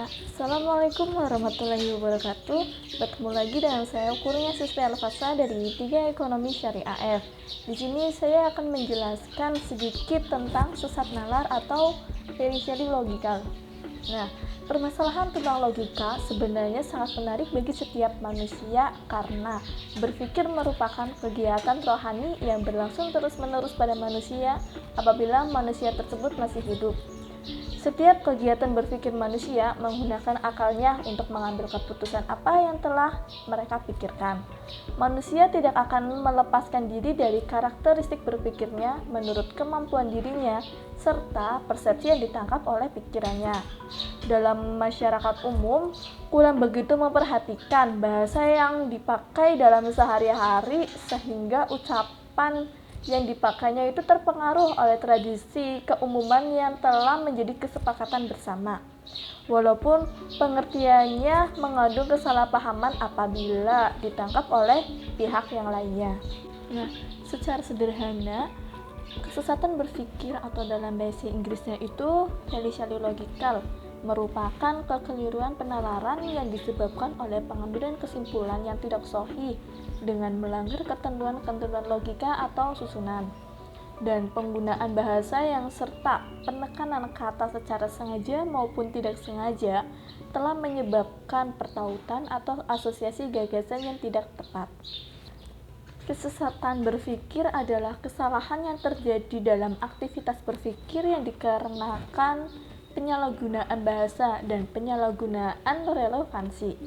Assalamualaikum warahmatullahi wabarakatuh. Bertemu lagi dengan saya Kurnia Siswi Alfasa dari 3 Ekonomi Syariah AF. Di sini saya akan menjelaskan sedikit tentang sesat nalar atau fallacy logical. Nah, permasalahan tentang logika sebenarnya sangat menarik bagi setiap manusia karena berpikir merupakan kegiatan rohani yang berlangsung terus-menerus pada manusia apabila manusia tersebut masih hidup. Setiap kegiatan berpikir manusia menggunakan akalnya untuk mengambil keputusan apa yang telah mereka pikirkan. Manusia tidak akan melepaskan diri dari karakteristik berpikirnya menurut kemampuan dirinya serta persepsi yang ditangkap oleh pikirannya. Dalam masyarakat umum, kurang begitu memperhatikan bahasa yang dipakai dalam sehari-hari sehingga ucapan yang dipakainya itu terpengaruh oleh tradisi keumuman yang telah menjadi kesepakatan bersama. Walaupun pengertiannya mengandung kesalahpahaman apabila ditangkap oleh pihak yang lainnya. Nah, secara sederhana, kesesatan berpikir atau dalam bahasa Inggrisnya itu fallacy logical merupakan kekeliruan penalaran yang disebabkan oleh pengambilan kesimpulan yang tidak sahih dengan melanggar ketentuan-ketentuan logika atau susunan, dan penggunaan bahasa yang serta penekanan kata secara sengaja maupun tidak sengaja telah menyebabkan pertautan atau asosiasi gagasan yang tidak tepat. Kesesatan berpikir adalah kesalahan yang terjadi dalam aktivitas berpikir yang dikarenakan penyalahgunaan bahasa dan penyalahgunaan relevansi.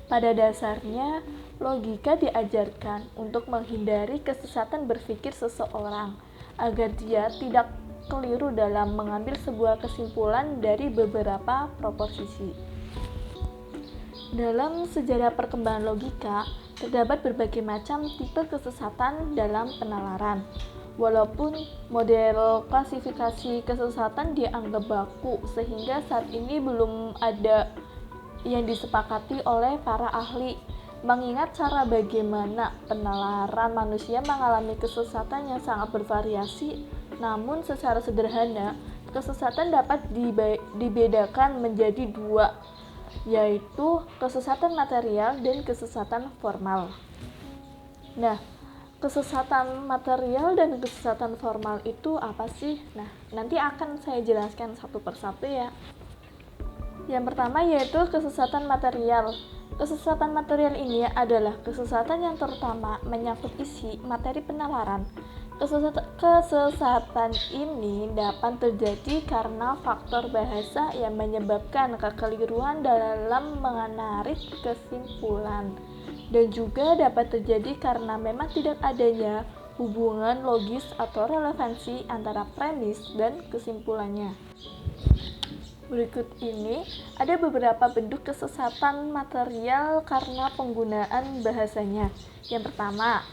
Pada dasarnya, logika diajarkan untuk menghindari kesesatan berpikir seseorang agar dia tidak keliru dalam mengambil sebuah kesimpulan dari beberapa proposisi. Dalam sejarah perkembangan logika, terdapat berbagai macam tipe kesesatan dalam penalaran. Walaupun model klasifikasi kesesatan dianggap baku sehingga saat ini belum ada yang disepakati oleh para ahli, mengingat cara bagaimana penalaran manusia mengalami kesesatan yang sangat bervariasi. Namun secara sederhana, kesesatan dapat dibedakan menjadi dua, yaitu kesesatan material dan kesesatan formal. Nah, kesesatan material dan kesesatan formal itu apa sih? Nah, nanti akan saya jelaskan satu persatu ya. Yang pertama yaitu kesesatan material. Kesesatan material ini adalah kesesatan yang terutama menyangkut isi materi penalaran. Kesesatan ini dapat terjadi karena faktor bahasa yang menyebabkan kekeliruan dalam menarik kesimpulan, dan juga dapat terjadi karena memang tidak adanya hubungan logis atau relevansi antara premis dan kesimpulannya. Berikut ini ada beberapa bentuk kesesatan material karena penggunaan bahasanya. Yang pertama,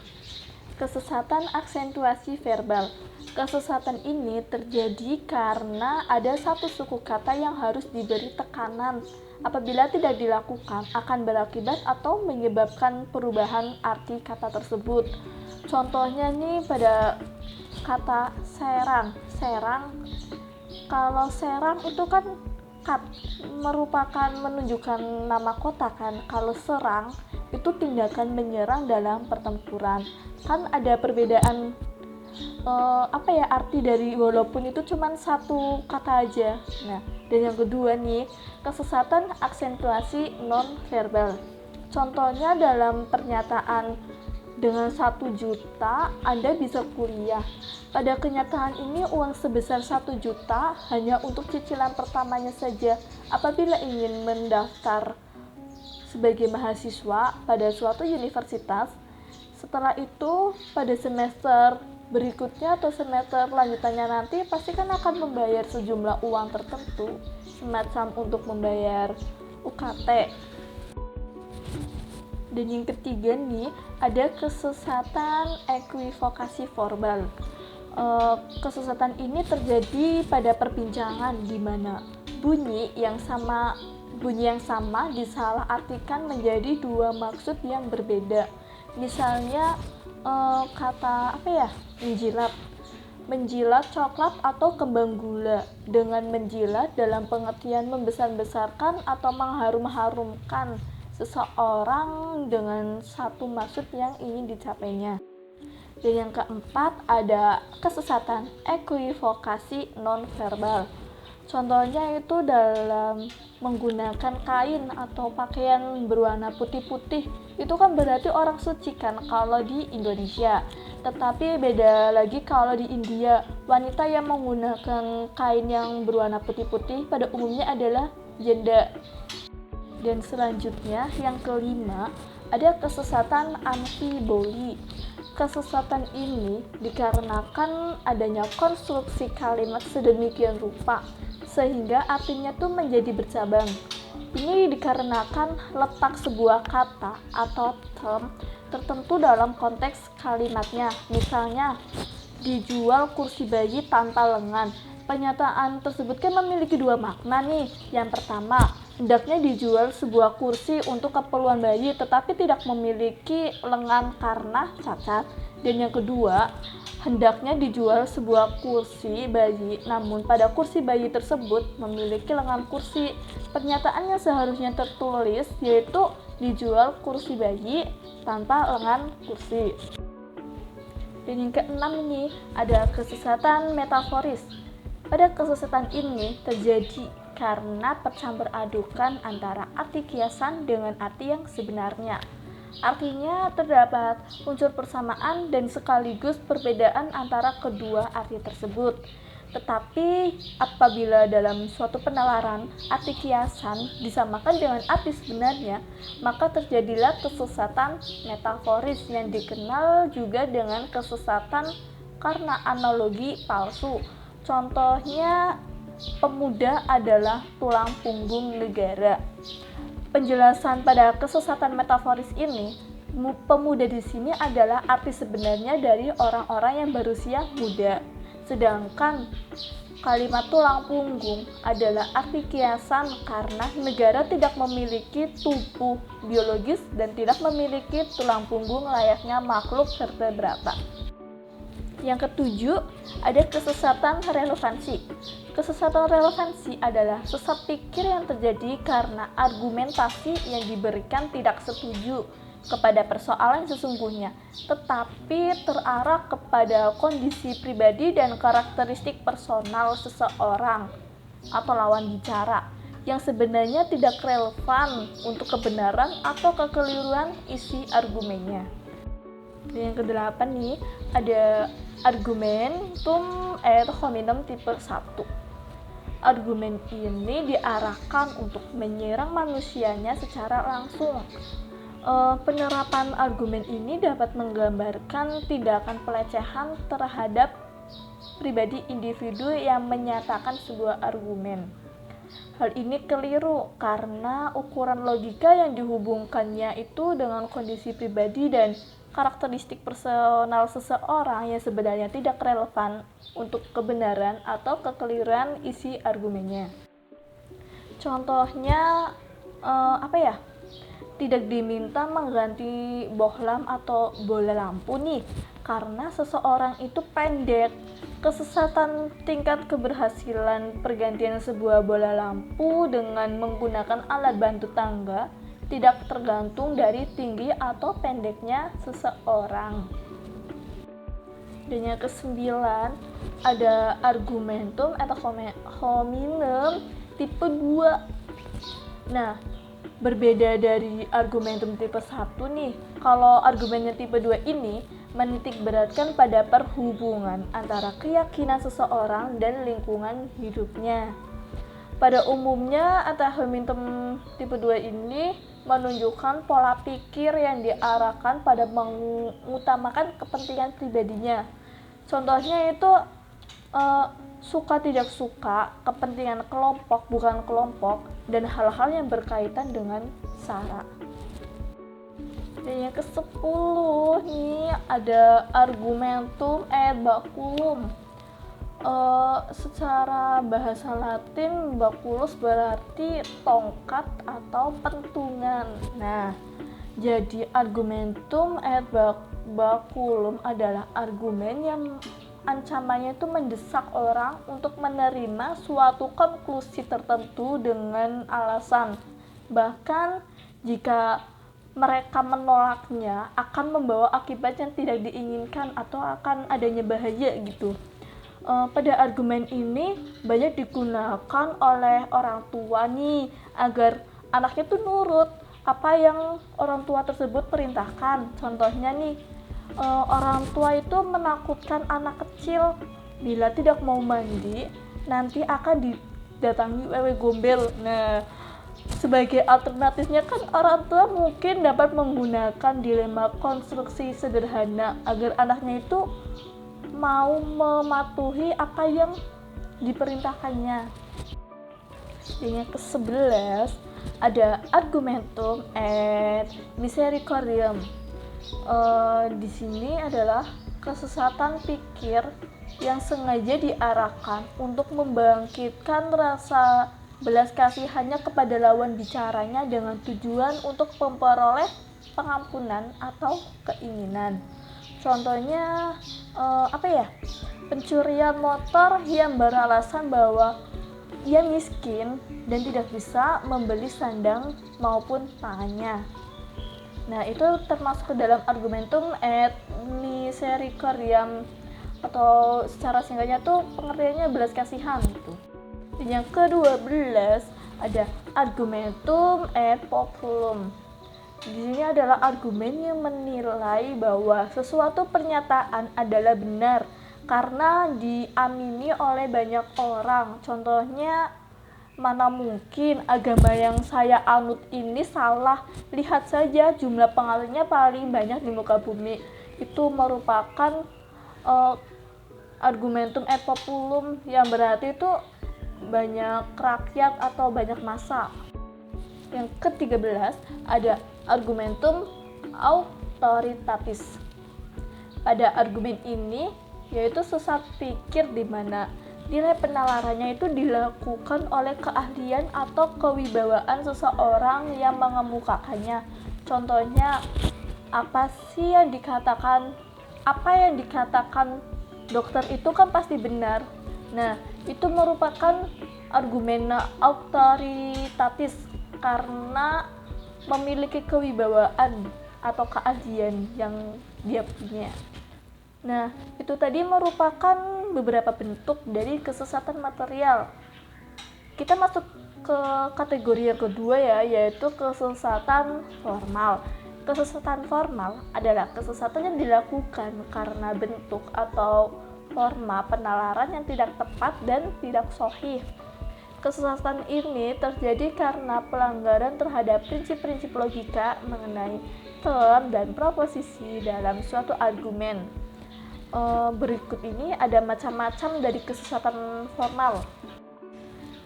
kesesatan aksentuasi verbal. Kesesatan ini terjadi karena ada satu suku kata yang harus diberi tekanan. Apabila tidak dilakukan, akan berakibat atau menyebabkan perubahan arti kata tersebut. Contohnya nih pada kata serang. Kalau serang itu kan merupakan menunjukkan nama kota kan. Kalau serang itu tindakan menyerang dalam pertempuran. Kan ada perbedaan arti dari walaupun itu cuma satu kata aja. Nah, dan yang kedua nih, kesesatan aksentuasi non verbal. Contohnya dalam pernyataan dengan 1 juta Anda bisa kuliah. Pada kenyataan ini uang sebesar 1 juta hanya untuk cicilan pertamanya saja apabila ingin mendaftar sebagai mahasiswa pada suatu universitas. Setelah itu pada semester berikutnya atau semester lanjutannya nanti pasti kan akan membayar sejumlah uang tertentu semacam untuk membayar UKT. Dan yang ketiga nih, ada kesesatan equivokasi verbal. Kesesatan ini terjadi pada perbincangan di mana bunyi yang sama disalahartikan menjadi dua maksud yang berbeda. Misalnya kata menjilat. menjilat coklat atau kembang gula. Dengan menjilat dalam pengertian membesar-besarkan atau mengharum-harumkan seseorang dengan satu maksud yang ingin dicapainya. Dan yang keempat ada kesesatan equivokasi nonverbal. Contohnya itu dalam menggunakan kain atau pakaian berwarna putih-putih. Itu kan berarti orang suci kan kalau di Indonesia. Tetapi beda lagi kalau di India. Wanita yang menggunakan kain yang berwarna putih-putih pada umumnya adalah janda. Dan selanjutnya yang kelima ada kesesatan amfiboli. Kesesatan ini dikarenakan adanya konstruksi kalimat sedemikian rupa sehingga artinya tuh menjadi bercabang. Ini dikarenakan letak sebuah kata atau term tertentu dalam konteks kalimatnya. Misalnya, dijual kursi bayi tanpa lengan. Pernyataan tersebut kan memiliki dua makna nih. Yang pertama, hendaknya dijual sebuah kursi untuk keperluan bayi tetapi tidak memiliki lengan karena cacat. Dan yang kedua, hendaknya dijual sebuah kursi bayi namun pada kursi bayi tersebut memiliki lengan kursi. Pernyataan yang seharusnya tertulis yaitu dijual kursi bayi tanpa lengan kursi. Dan yang keenam ini ada kesesatan metaforis. Pada kesesatan ini terjadi karena percampur adukan antara arti kiasan dengan arti yang sebenarnya. Artinya terdapat unsur persamaan dan sekaligus perbedaan antara kedua arti tersebut. Tetapi apabila dalam suatu penalaran arti kiasan disamakan dengan arti sebenarnya, maka terjadilah kesesatan metaforis yang dikenal juga dengan kesesatan karena analogi palsu. Contohnya, pemuda adalah tulang punggung negara. Penjelasan pada kesesatan metaforis ini, pemuda di sini adalah arti sebenarnya dari orang-orang yang berusia muda. Sedangkan kalimat tulang punggung adalah arti kiasan karena negara tidak memiliki tubuh biologis dan tidak memiliki tulang punggung layaknya makhluk vertebrata. Yang ketujuh, ada kesesatan relevansi. Kesesatan relevansi adalah sesat pikir yang terjadi karena argumentasi yang diberikan tidak setuju kepada persoalan sesungguhnya, tetapi terarah kepada kondisi pribadi dan karakteristik personal seseorang atau lawan bicara yang sebenarnya tidak relevan untuk kebenaran atau kekeliruan isi argumennya. Dan yang kedelapan nih, ada argumentum ad hominem tipe 1. Argumen ini diarahkan untuk menyerang manusianya secara langsung. Penerapan argumen ini dapat menggambarkan tindakan pelecehan terhadap pribadi individu yang menyatakan sebuah argumen. Hal ini keliru karena ukuran logika yang dihubungkannya itu dengan kondisi pribadi dan karakteristik personal seseorang yang sebenarnya tidak relevan untuk kebenaran atau kekeliruan isi argumennya. Contohnya tidak diminta mengganti bohlam atau bola lampu nih karena seseorang itu pendek. Kesesatan tingkat keberhasilan pergantian sebuah bola lampu dengan menggunakan alat bantu tangga tidak tergantung dari tinggi atau pendeknya seseorang. Dan yang kesembilan ada argumentum ad hominem tipe 2. Nah, berbeda dari argumentum tipe 1 nih. Kalau argumennya tipe 2 ini menitik beratkan pada perhubungan antara keyakinan seseorang dan lingkungan hidupnya. Pada umumnya, argumentum tipe 2 ini menunjukkan pola pikir yang diarahkan pada mengutamakan kepentingan pribadinya. Contohnya itu suka tidak suka, kepentingan kelompok bukan kelompok, dan hal-hal yang berkaitan dengan sara. Dan yang ke-10 nih ada argumentum ad baculum. Secara bahasa Latin baculus berarti tongkat atau pentungan. Nah, jadi argumentum ad baculum adalah argumen yang ancamannya itu mendesak orang untuk menerima suatu konklusi tertentu dengan alasan. Bahkan jika mereka menolaknya akan membawa akibat yang tidak diinginkan atau akan adanya bahaya gitu. Pada argumen ini banyak digunakan oleh orang tua nih agar anaknya tuh nurut apa yang orang tua tersebut perintahkan. Contohnya nih, orang tua itu menakutkan anak kecil bila tidak mau mandi nanti akan didatangi wewe gombel. Nah, sebagai alternatifnya kan orang tua mungkin dapat menggunakan dilema konstruksi sederhana agar anaknya itu mau mematuhi apa yang diperintahkannya. Dan yang ke-11 ada argumentum et misericordiam. Di sini adalah kesesatan pikir yang sengaja diarahkan untuk membangkitkan rasa belas kasihannya kepada lawan bicaranya dengan tujuan untuk memperoleh pengampunan atau keinginan. Contohnya pencurian motor yang beralasan bahwa ia miskin dan tidak bisa membeli sandang maupun pangannya. Nah, itu termasuk ke dalam argumentum et misericordiam, atau secara singkatnya tuh pengertiannya belas kasihan gitu. Dan yang ke-12 ada argumentum et populum. Di sini adalah argumen yang menilai bahwa sesuatu pernyataan adalah benar karena diamini oleh banyak orang. Contohnya, mana mungkin agama yang saya anut ini salah? Lihat saja jumlah pengikutnya paling banyak di muka bumi. Itu merupakan argumentum et populum yang berarti itu banyak rakyat atau banyak massa. Yang ke-13 ada argumentum autoritatis. Pada argumen ini yaitu sesat pikir di mana nilai penalarannya itu dilakukan oleh keahlian atau kewibawaan seseorang yang mengemukakannya. Contohnya, apa yang dikatakan dokter itu kan pasti benar. Nah, itu merupakan argumen autoritatis karena memiliki kewibawaan atau keahlian yang dia punya. Nah, itu tadi merupakan beberapa bentuk dari kesesatan material. Kita masuk ke kategori yang kedua ya, yaitu kesesatan formal. Kesesatan formal adalah kesesatan yang dilakukan karena bentuk atau forma penalaran yang tidak tepat dan tidak sahih. Kesesatan ini terjadi karena pelanggaran terhadap prinsip-prinsip logika mengenai term dan proposisi dalam suatu argumen. Berikut ini ada macam-macam dari kesesatan formal.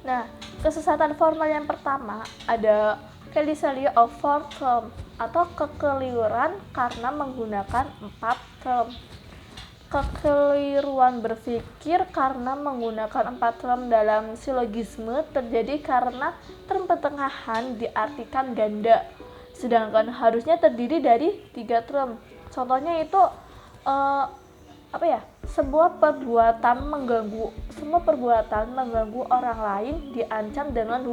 Nah, kesesatan formal yang pertama ada fallacy of four term atau kekeliruan karena menggunakan 4 term. Kekeliruan berpikir karena menggunakan 4 term dalam silogisme terjadi karena term pertengahan diartikan ganda, sedangkan harusnya terdiri dari 3 term. Contohnya itu semua perbuatan mengganggu orang lain diancam dengan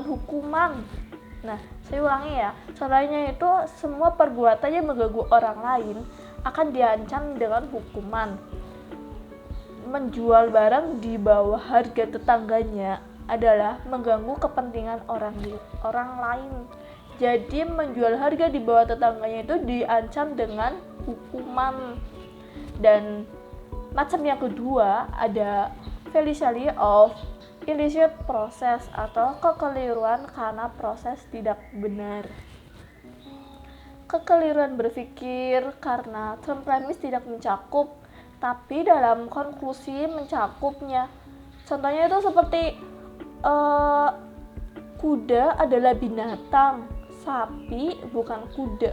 hukuman. Nah, saya ulangi ya. Contohnya itu semua perbuatan yang mengganggu orang lain akan diancam dengan hukuman. Menjual barang di bawah harga tetangganya adalah mengganggu kepentingan orang lain. Jadi menjual harga di bawah tetangganya itu diancam dengan hukuman. Dan macam yang kedua ada fallacy of illicit process atau kekeliruan karena proses tidak benar. Kekeliruan berpikir karena term premis tidak mencakup tapi dalam konklusi mencakupnya. Contohnya itu seperti kuda adalah binatang, sapi bukan kuda.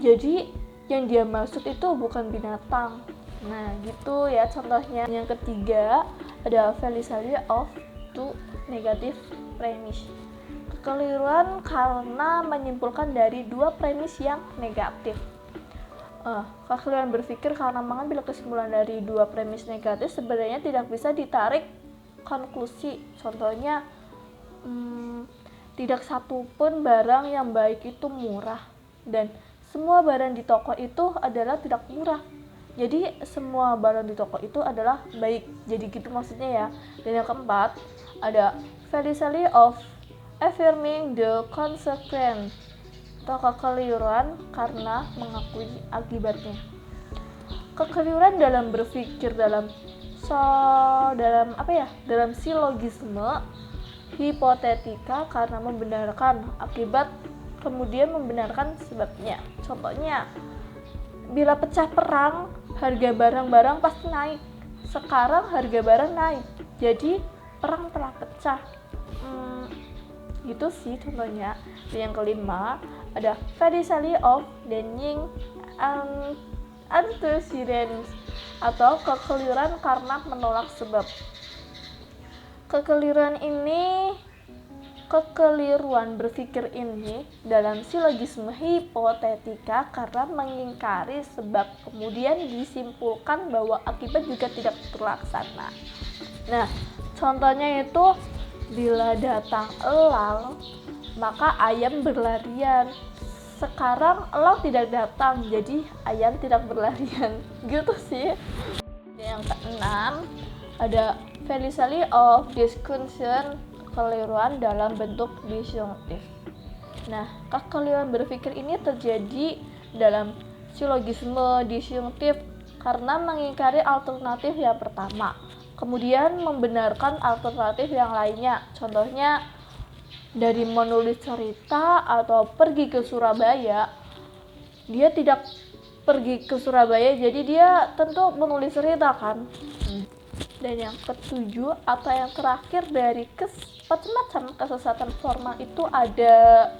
Jadi yang dia maksud itu bukan binatang. Nah, gitu ya contohnya. Yang ketiga ada fallacy of two negative premise. Kekeliruan karena menyimpulkan dari 2 premis yang negatif. Kekeliruan berpikir karena mengambil kesimpulan dari dua premis negatif sebenarnya tidak bisa ditarik konklusi. Contohnya, tidak satupun barang yang baik itu murah, dan semua barang di toko itu adalah tidak murah. Jadi semua barang di toko itu adalah baik. Jadi gitu maksudnya ya. Dan yang keempat, ada fallacy of affirming the consequence, atau kekeliruan karena mengakui akibatnya. Kekeliruan dalam berpikir dalam silogisme hipotetika karena membenarkan akibat kemudian membenarkan sebabnya. Contohnya, bila pecah perang, harga barang-barang pasti naik. Sekarang harga barang naik, jadi perang telah pecah. Gitu sih contohnya. Dan yang kelima, ada fallacy of denying antecedents, atau kekeliruan karena menolak sebab. Kekeliruan berpikir ini dalam silogisme hipotetika karena mengingkari sebab, kemudian disimpulkan bahwa akibat juga tidak terlaksana. Nah, contohnya itu, bila datang elang, maka ayam berlarian. Sekarang elang tidak datang, jadi ayam tidak berlarian. Gitu sih. Yang keenam, ada fallacy of disjunction, kekeliruan dalam bentuk disjunktif. Nah, kekeliruan berpikir ini terjadi dalam silogisme disjunktif karena mengingkari alternatif yang pertama, kemudian membenarkan alternatif yang lainnya. Contohnya, dari menulis cerita atau pergi ke Surabaya, dia tidak pergi ke Surabaya, jadi dia tentu menulis cerita kan. Dan yang ketujuh atau yang terakhir dari macam-macam kesesatan formal itu ada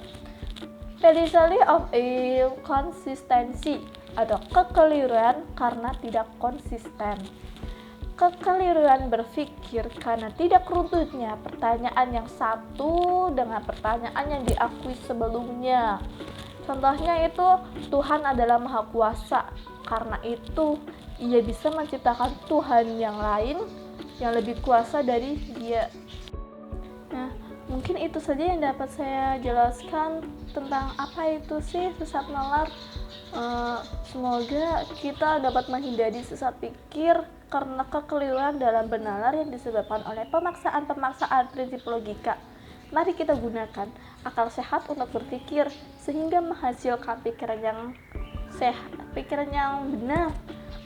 fallacy of inconsistency, atau kekeliruan karena tidak konsisten. Kekeliruan berpikir karena tidak runtuhnya pertanyaan yang satu dengan pertanyaan yang diakui sebelumnya. Contohnya itu, Tuhan adalah Maha Kuasa, karena itu Ia bisa menciptakan Tuhan yang lain yang lebih kuasa dari Dia. Nah, mungkin itu saja yang dapat saya jelaskan tentang apa itu sih sesat nalar. Semoga kita dapat menghindari sesat pikir karena kekeliruan dalam bernalar yang disebabkan oleh pemaksaan prinsip logika. Mari kita gunakan akal sehat untuk berpikir sehingga menghasilkan pikiran yang sehat, pikiran yang benar,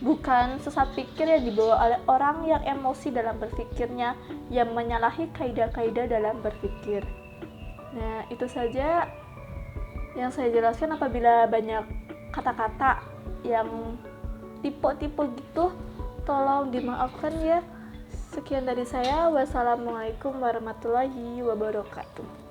bukan sesat pikir yang dibawa oleh orang yang emosi dalam berpikirnya, yang menyalahi kaidah-kaidah dalam berpikir. Nah, itu saja yang saya jelaskan. Apabila banyak kata-kata yang tipe-tipe gitu, tolong dimaafkan ya. Sekian dari saya. Wassalamualaikum warahmatullahi wabarakatuh.